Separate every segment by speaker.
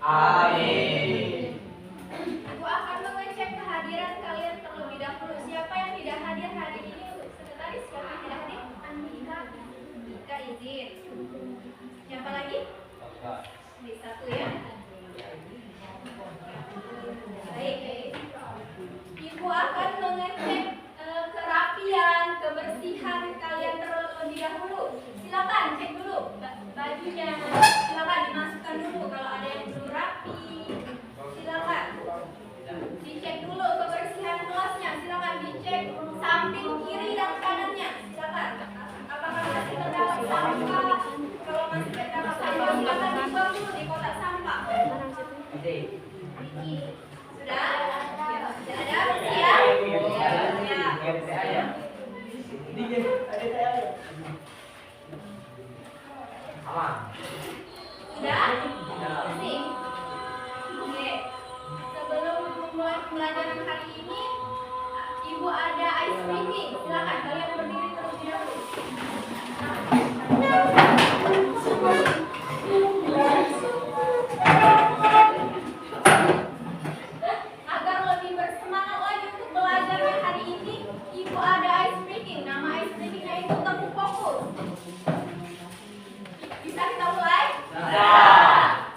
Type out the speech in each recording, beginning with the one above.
Speaker 1: Amin.
Speaker 2: Aku akan mengecek kehadiran kalian terlebih dahulu. Siapa yang tidak hadir hari ini untuk sekretaris? Siapa yang tidak hadir? Andika. Andika izin. Siapa lagi? Di satu ya. Baik. Ibu akan mengecek kerapian, kebersihan kalian terlebih dahulu. Silakan cek dulu bajunya. Silakan dimasukkan dulu kalau ada yang belum rapi. Silakan dicek dulu kebersihan kelasnya. Silakan dicek samping kiri dan kanannya. Silakan. Apakah masih terdapat sampah? Kalau masih terdapat sampah, silakan dibuang dulu di kotak sampah. Sudah? Sudah ada? Siap? Siap. Sudah? Masih? Oke. Sebelum memulai pembelajaran hari ini, Ibu ada ice breaking. Silakan kalian berdiri terlebih dahulu. Agar lebih bersemangat lagi untuk belajar hari ini, Ibu ada ice breaking. Nama ice breakingnya itu tepuk fokus. Bisa kita mulai?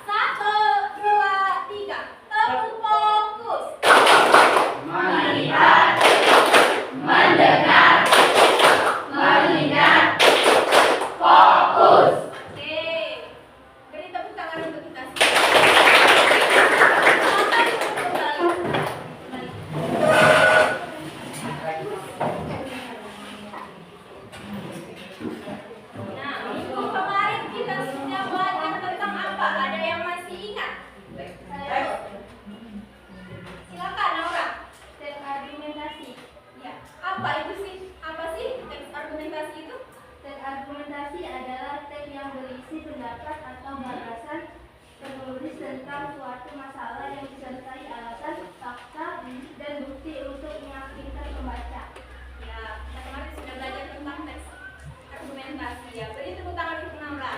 Speaker 2: Satu, dua, tiga. Tepuk fokus.
Speaker 1: Melihat, mendengar, melihat, fokus.
Speaker 2: Oke. Beri tepuk tangan untuk kita semua. Nah, minggu kemarin kita sudah belajar tentang apa? Ada yang masih ingat? Silakan, Naura.
Speaker 3: Teks argumentasi.
Speaker 2: Ya, apa itu sih? Apa sih teks argumentasi itu?
Speaker 3: Teks argumentasi adalah teks yang berisi pendapat atau batasan penulis tentang suatu masalah yang disertai alasan, fakta, dan bukti untuk meyakinkan pembaca.
Speaker 2: Ya, kita kemarin sudah belajar tentang teks argumentasi ya. Beri tepuk tangan untuk Naura.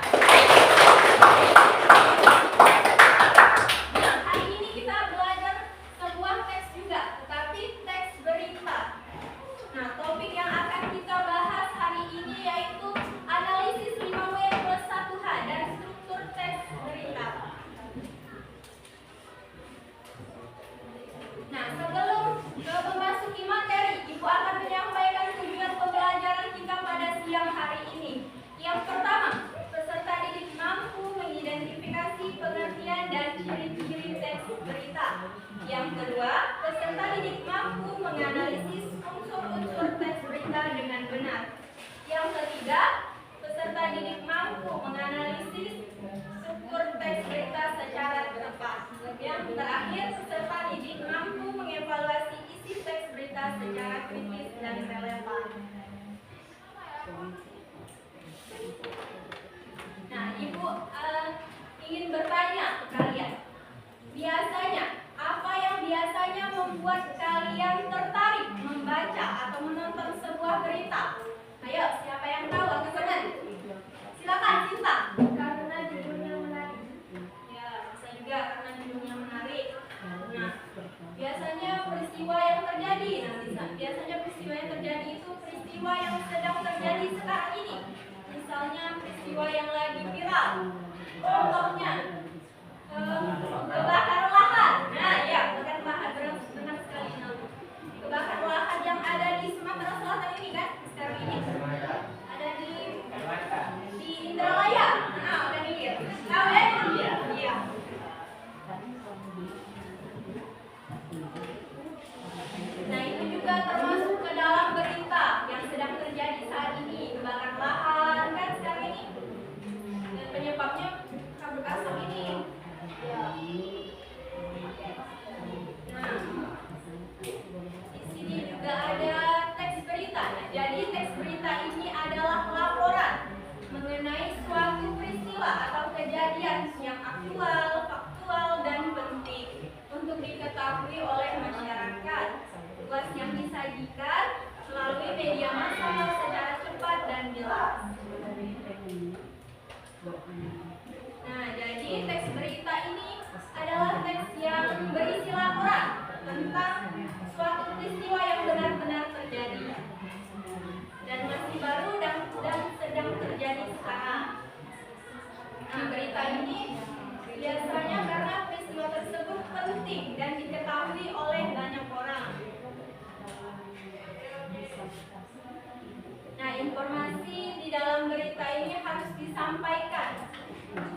Speaker 2: Nah, hari ini kita belajar sebuah teks juga, tetapi teks berita. Nah, topik yang akan kita bahas hari ini yaitu analisis 5W plus 1H dan struktur teks berita. Nah, sebelum memasuki materi, Ibu akan menyampaikan tujuan pembelajaran kita pada siang hari ini. Yang pertama, peserta didik mampu mengidentifikasi pengertian dan ciri-ciri teks berita. Yang kedua, peserta didik mampu menganalisis unsur-unsur teks berita dengan benar. Yang ketiga, peserta didik mampu menganalisis struktur teks berita secara tepat. Yang terakhir, peserta didik mampu mengevaluasi isi teks berita secara kritis dan relevan. Nah, Ibu ingin bertanya ke kalian. Biasanya, apa yang biasanya membuat kalian tertarik membaca atau menonton sebuah berita? Ayo, siapa yang tahu? Aku teman. Silakan, Cinta.
Speaker 3: Karena judulnya menarik.
Speaker 2: Ya, bisa juga karena judulnya menarik. Nah, biasanya peristiwa yang terjadi. Nah, biasanya peristiwa yang terjadi itu peristiwa yang sedang terjadi sekarang ini. Misalnya peristiwa yang lagi viral. Contohnya, kebakaran lahan. Nah, ya, kebakaran lahan. Benar sekali. Kebakaran lahan yang ada di Sumatera Selatan ini kan, sekarang ini. Ada di Indralaya. Nah, udah mikir. Tahu ya? Iya. Nah, itu juga termasuk ke dalam berita yang sedang terjadi saat ini. Kebakaran lahan kan sekarang ini. Dan penyebabnya kabut asap ini. Ya. diketahui oleh masyarakat. Tugas yang disajikan melalui media massa secara cepat dan jelas. Nah, jadi teks berita ini adalah teks yang berisi laporan tentang suatu peristiwa yang benar-benar terjadi dan masih baru dan sedang terjadi sekarang. Nah, berita ini biasanya karena peristiwa tersebut penting dan diketahui oleh banyak orang. Nah, informasi di dalam berita ini harus disampaikan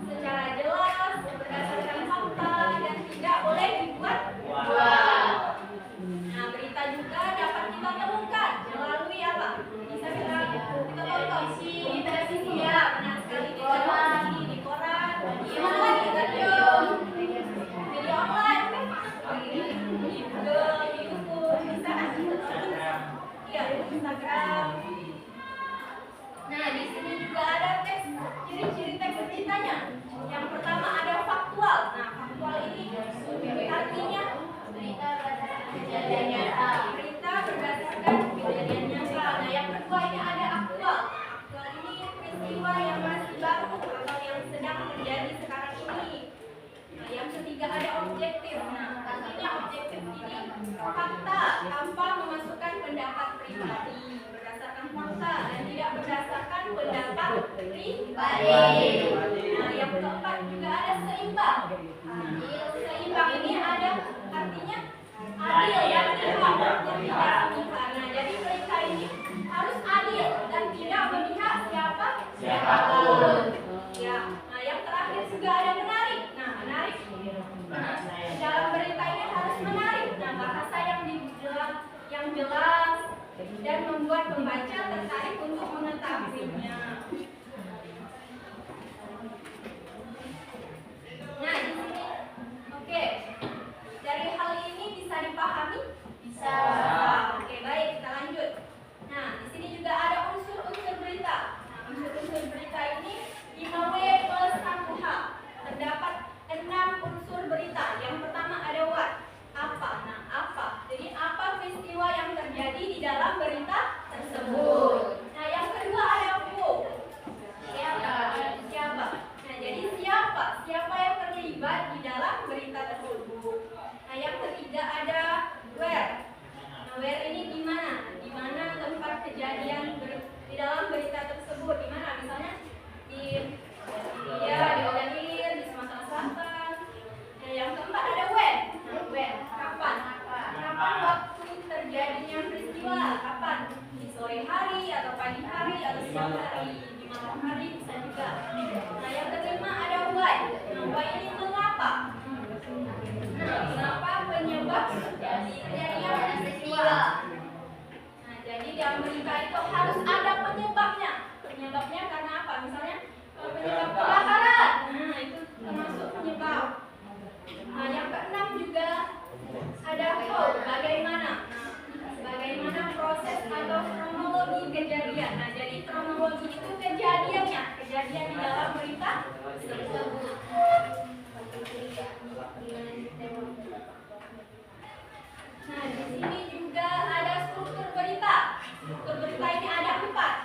Speaker 2: secara jelas, berdasarkan fakta, dan tidak boleh dibuat. Nah, berita juga dapat kita temukan melalui apa? Bisa kita tonton di televisi, ya, benar sekali, di televisi, di koran, di mana lagi, radio online, di Google, di YouTube, bisa kita tonton, iya, di Instagram. Nah, di sini juga ada teks, ciri-ciri teks beritanya. Yang pertama ada faktual. Nah, faktual ini artinya berita berdasarkan kejadian nyata. Berita berdasarkan kejadian nyata. Nah, yang kedua ini ada aktual. Nah, aktual ini peristiwa yang masih baru atau yang sedang terjadi sekarang ini. Nah, yang ketiga ada objektif. Nah, artinya objektif ini fakta tanpa memasukkan pendapat pribadi, berdasarkan fakta dan tidak berdasarkan pendapat pribadi. Nah, yang keempat juga ada seimbang. Seimbang ini ada artinya adil dan tidak memihak. Nah, jadi berita ini harus adil dan tidak memihak siapapun. Ya. Nah, yang terakhir juga ada menarik. Nah, menarik. Nah, dalam berita ini harus menarik. Nah, bahasa yang jelas dan membuat pembaca tertarik untuk mengetahuinya. Nah, di sini, oke. Dari hal ini bisa dipahami? Bisa. Oke, baik, kita lanjut. Nah, di sini juga ada unsur-unsur berita. Nah, unsur-unsur berita ini 5W+1H. Terdapat 6 unsur berita. Yang pertama ada what? Apa? Nah, apa? Jadi apa peristiwa yang terjadi di dalam berita tersebut? Nah, yang kedua ada who. Siapa? Nah, jadi siapa yang terlibat di dalam berita tersebut? Nah, yang ketiga ada where. Nah, where ini di mana? Di mana tempat kejadian di dalam berita tersebut? Di mana? Misalnya di Ogan Ilir, di Sumatera Selatan. Nah, yang keempat ada when. Nah, when. Kapan? Kapan waktu terjadinya peristiwa? Kapan? Di sore hari atau pagi hari atau siang hari? Di malam hari bisa juga. Nah, yang kelima ada why. Nah, why ini mengapa? Nah, mengapa penyebab terjadinya peristiwa? Nah, jadi dalam berita itu harus ada penyebabnya. Penyebabnya karena apa? Misalnya penyebab kebakaran. Nah, itu termasuk penyebab. Nah, yang keenam juga ada how, bagaimana. Nah, bagaimana proses atau kronologi kejadian. Nah, jadi kronologi itu kejadian di dalam berita tersebut. Nah, di sini juga ada struktur berita. Struktur berita ini ada 4.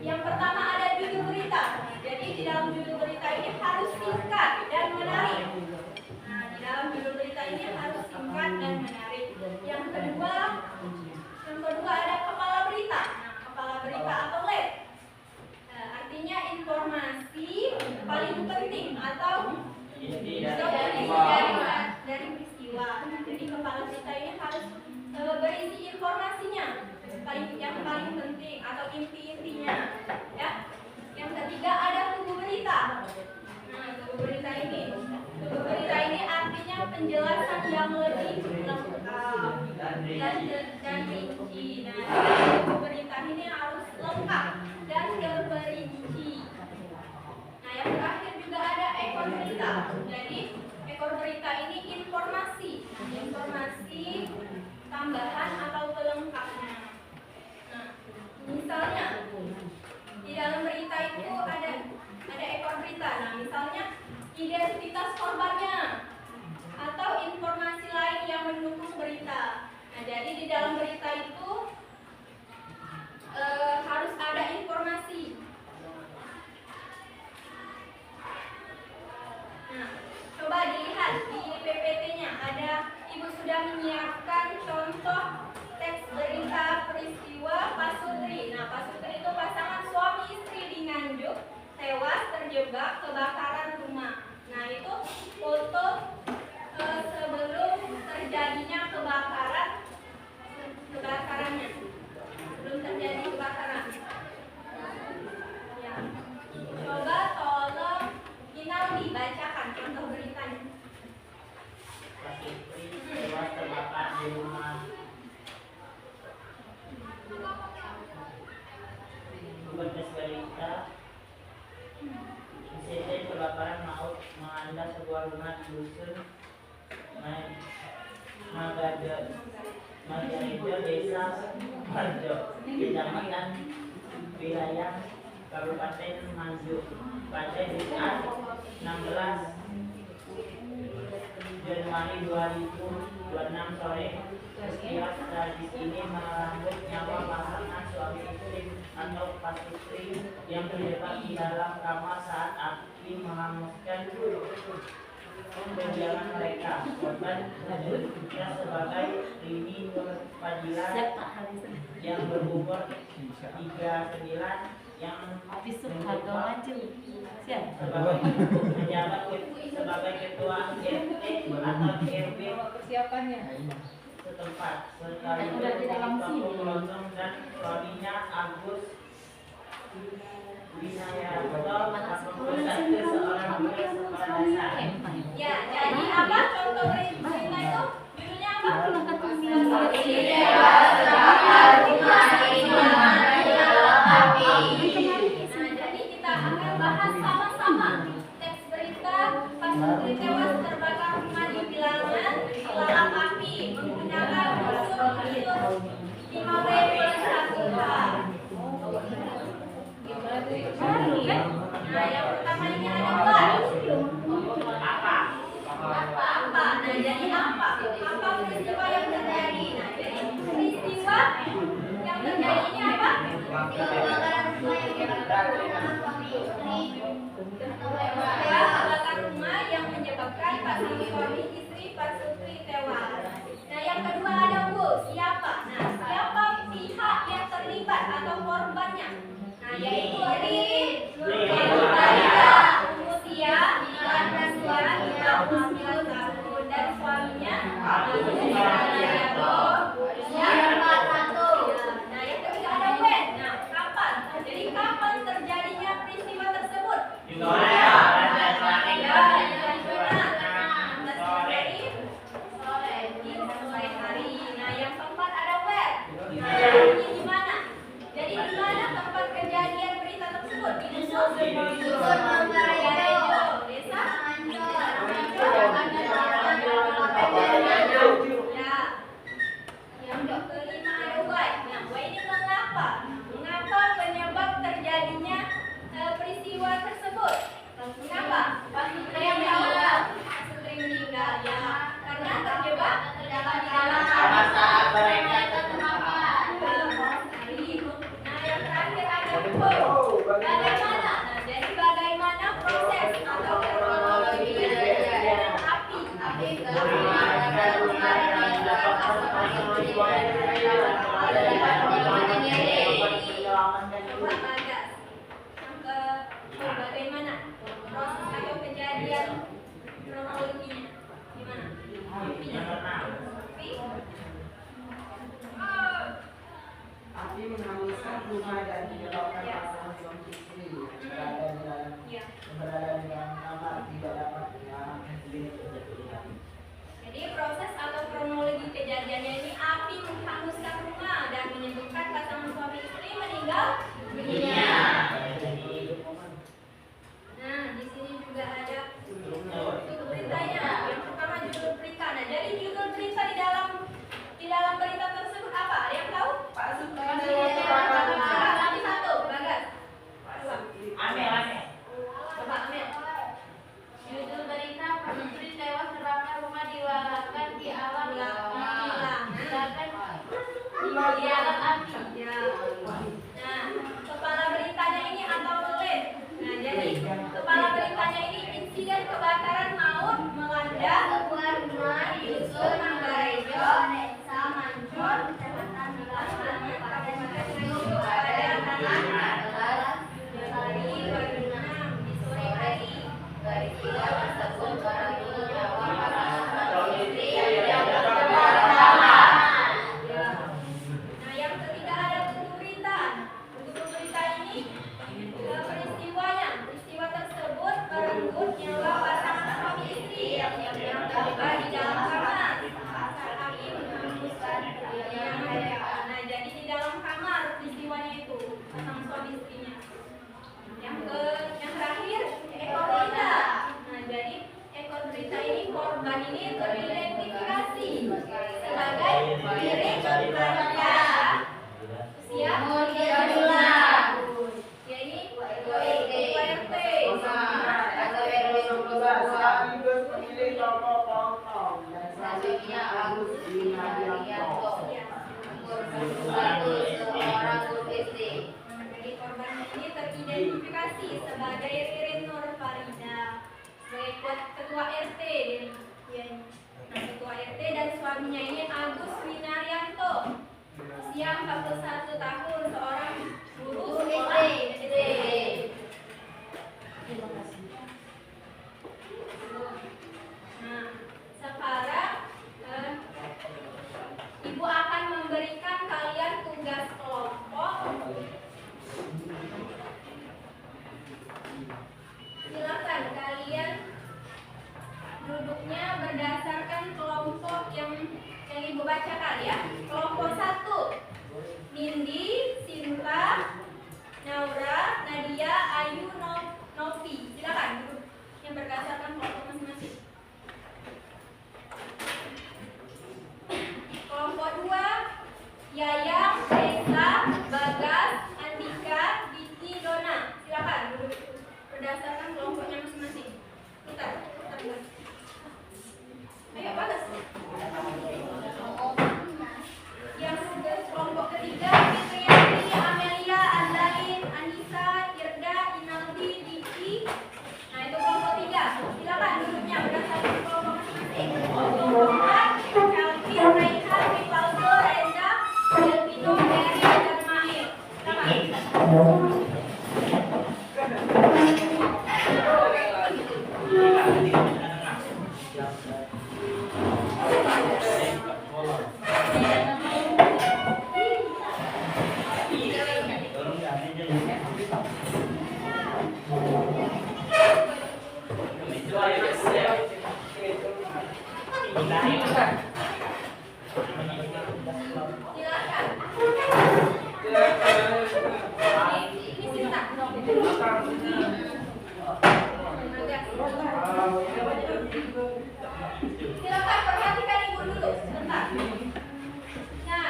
Speaker 2: Yang pertama ada judul berita. Nah, jadi di dalam judul berita ini harus singkat dan menarik. Nah, di dalam judul berita ini harus singkat dan menarik. Yang kedua ada kepala berita. Nah, kepala berita atau lead. Artinya informasi paling penting atau dari peristiwa. Jadi kepala berita ini harus berisi informasinya yang paling penting atau inti-intinya. Ya. Yang ketiga ada tubuh berita. Nah, tubuh berita ini artinya penjelasan yang lebih lengkap dan rinci. Nah, tubuh berita ini harus lengkap dan terperinci. Nah, yang terakhir juga ada ekor berita. Jadi ekor berita ini informasi tambahan atau pelengkapnya. Nah, misalnya di dalam berita itu ada ekor berita. Nah, misalnya identitas korbannya atau informasi lain yang Jadi di dalam berita itu harus ada informasi. Nah, coba dilihat di PPT-nya ada, Ibu sudah menyiapkan contoh teks berita peristiwa Pasutri. Nah, Pasutri itu pasangan suami istri di Nganjuk tewas terjebak kebakaran rumah. Nah, itu foto sebelum terjadinya kebakarannya. Sebelum terjadi kebakaran. Ya. Coba tolong Inaldi bacakan contoh beritanya.
Speaker 1: Pasutri tewas terbakar di rumah. Berkas berita insiden kebakaran maut melanda sebuah rumah di dusun Magarejo, Desa Harjo, Kecamatan Wilayah Kabupaten Nganjuk pada Jumat 16 Januari 2026 sore. Peristiwa tragis ini merenggut nyawa pasangan suami istri atau Pasutri yang terjebak di dalam kamar saat api menghanguskan perjalanan mereka. Korban disebutkan sebagai Rini Nur Fadilah yang berumur 39 yang sebagai menjabat sebagai ketua RT atau RW
Speaker 4: Persiapannya.
Speaker 1: setempat, sekaligus Kampung Londong, dan suaminya Agus Winayanto merupakan seorang guru sekolah dasar.
Speaker 2: Ya, jadi apa contoh berita itu? Judulnya apa? Nah, jadi kita akan bahas sama-sama teks berita Pasutri tewas terbakar rumah di bilangan dilalap api menggunakan unsur 5W+1H. Nah, yang pertama ini ada apa? Apa? Nah, jadi apa?
Speaker 3: seorang guru SD.
Speaker 2: Dari korban ini teridentifikasi sebagai Ririn Nur Farida sebagai ketua RT ketua RT dan suaminya ini Agus Winaryanto usia 41 tahun seorang guru SD. Nah, sekarang Ibu akan memberikan kalian tugas kelompok. Silakan kalian duduknya berdasarkan kelompok yang Ibu bacakan ya. Kelompok 1, Nindi, Sinta, Naura, Nadia, Ayu, Novi. Silakan duduk yang berdasarkan kelompok masing-masing. Kelompok 2, Yayang, Reza, Bagas, Andika, Diki, Dona. Silakan duduk berdasarkan kelompoknya masing-masing. Putar. Ayo Bagas. Yang kelompok ketiga, Fitriani, Amelia, Andain, Anissa, Irda, Inaldi, Diki. Nah itu kelompok 3. Silakan duduknya berdasarkan kelompok masing-masing. Kelompok 4, Calvin, Reinhard, Rivaldo, Reza, Delvino, Eri, dan Mahir. Silakan. Silakan perhatikan Ibu dulu sebentar. Nah,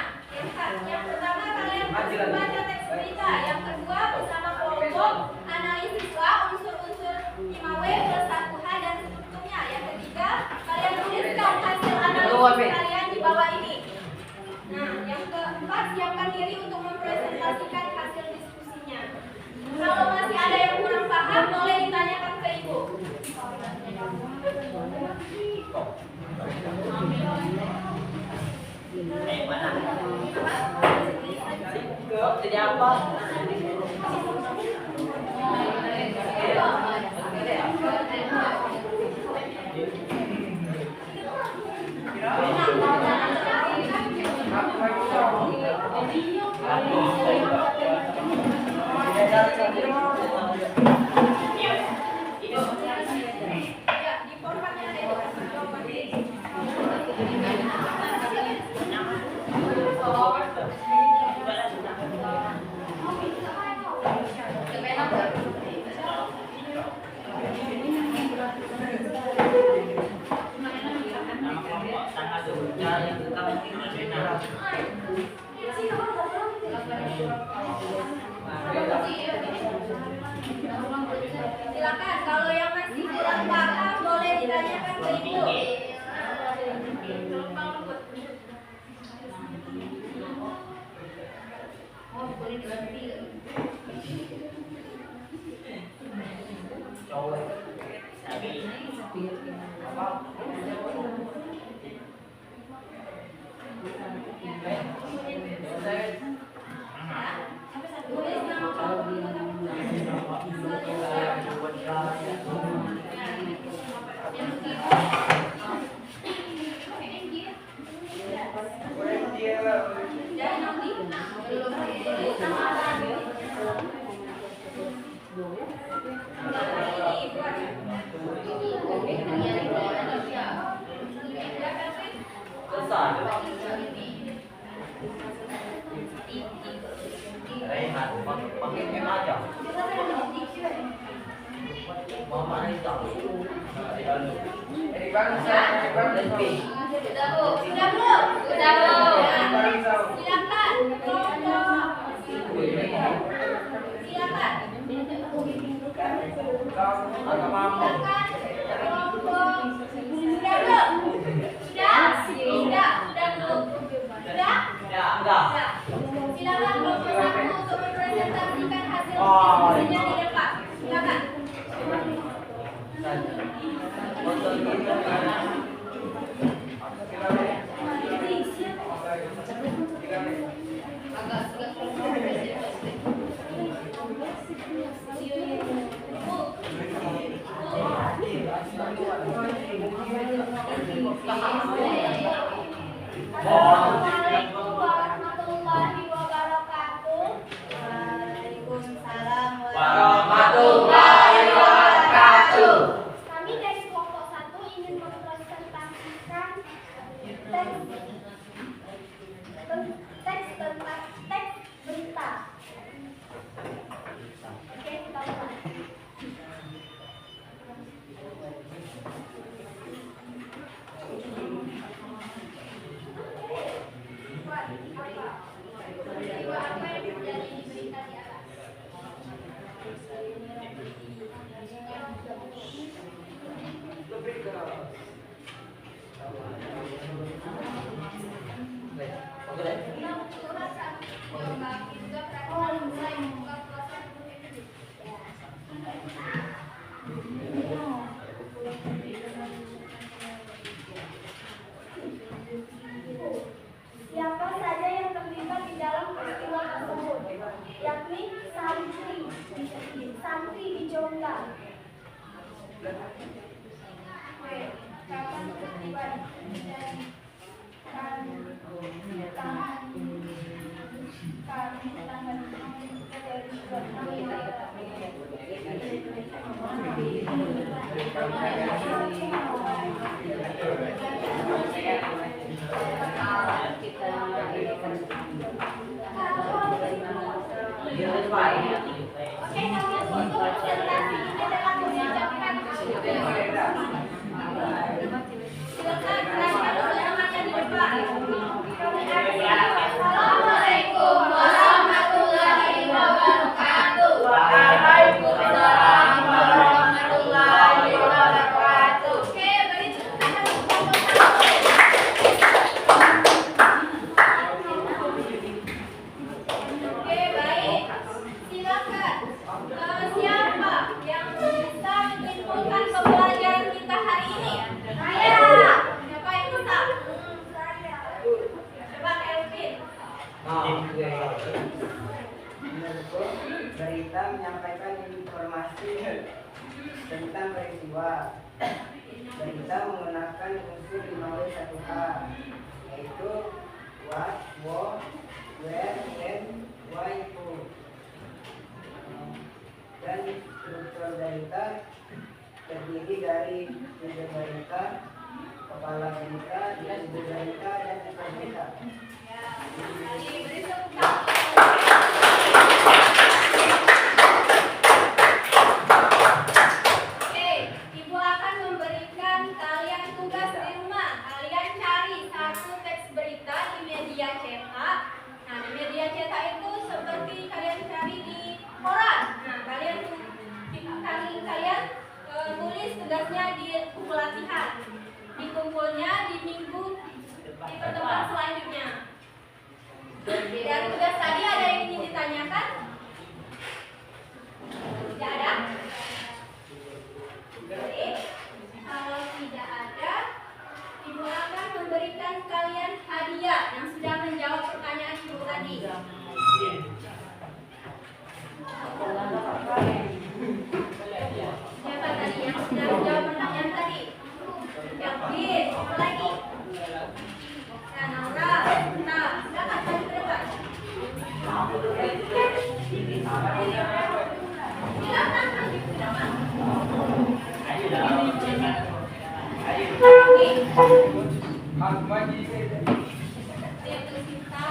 Speaker 2: yang pertama kalian harus membaca teks berita. Yang kedua bersama kelompok analisiswa unsur-unsur 5W plus 1H dan strukturnya. Yang ketiga kalian tuliskan hasil analisis kalian di bawah ini. Nah, yang keempat siapkan diri untuk mempresentasikan hasil diskusinya. Kalau masih ada yang kurang paham boleh ditanyakan ke Ibu.
Speaker 1: Jadi apa?
Speaker 2: Ya, di formatnya ada itu. Silakan kalau yang masih kurang paham boleh ditanyakan ke Ibu. Tulis nama
Speaker 1: pakai M aja. Mama itu.
Speaker 2: Sudah belum? Silakan. Silakan. Sudah belum? Sudah belum? Assalamualaikum warahmatullahi wabarakatuh.
Speaker 4: Waalaikumsalam
Speaker 1: warahmatullahi wabarakatuh.
Speaker 3: Kami dari kelompok 1 ingin mempresentasikan teks berita. Oke, kita mulai. Peristiwa apa yang terjadi di berita di atas? Siapa saja yang terlibat di dalam peristiwa tersebut, yakni santri di Jombang. Kapan terlibat Oke, kalau untuk presentasi ini adalah mengucapkan silakan kerahkan teman-teman di depan. Assalamualaikum warahmatullahi wabarakatuh.
Speaker 1: Waalaikumsalam warahmatullahi wabarakatuh.
Speaker 2: Oke, beri tepuk tangan untuk Oke, baik. Silakan. Siapa yang bisa menyimpulkan pembelajaran kita hari ini? Saya. Siapa yang bisa? Saya. Coba Elvin.
Speaker 4: Menurutku, berita menyampaikan informasi tentang peristiwa. Berita menggunakan unsur 5W1H, yaitu what, where, when, why, who. Dan struktur berita terdiri dari sumber berita, kepala berita, ibu berita, dan ekor berita.
Speaker 2: Beri tepuk tangan. Oke, Ibu akan memberikan kalian tugas di rumah. Kalian cari satu teks berita di media cetak. Nah, di media cetak itu seperti kalian cari di koran. Nah, kalian tulis tugasnya di buku latihan. Dikumpulnya di minggu di pertemuan selanjutnya. Dari tugas tadi ada yang ingin ditanyakan? Tidak ada? Baik. Kalau tidak ada, Ibu akan memberikan kalian hadiah yang sudah menjawab pertanyaan Ibu tadi. Siapa tadi yang sudah menjawab pertanyaan tadi? Yakin? Siapa lagi? Nah, Naura, nah, silakan kalian ke depan. Silakan maju ke depan. Oke. Itu Sinta.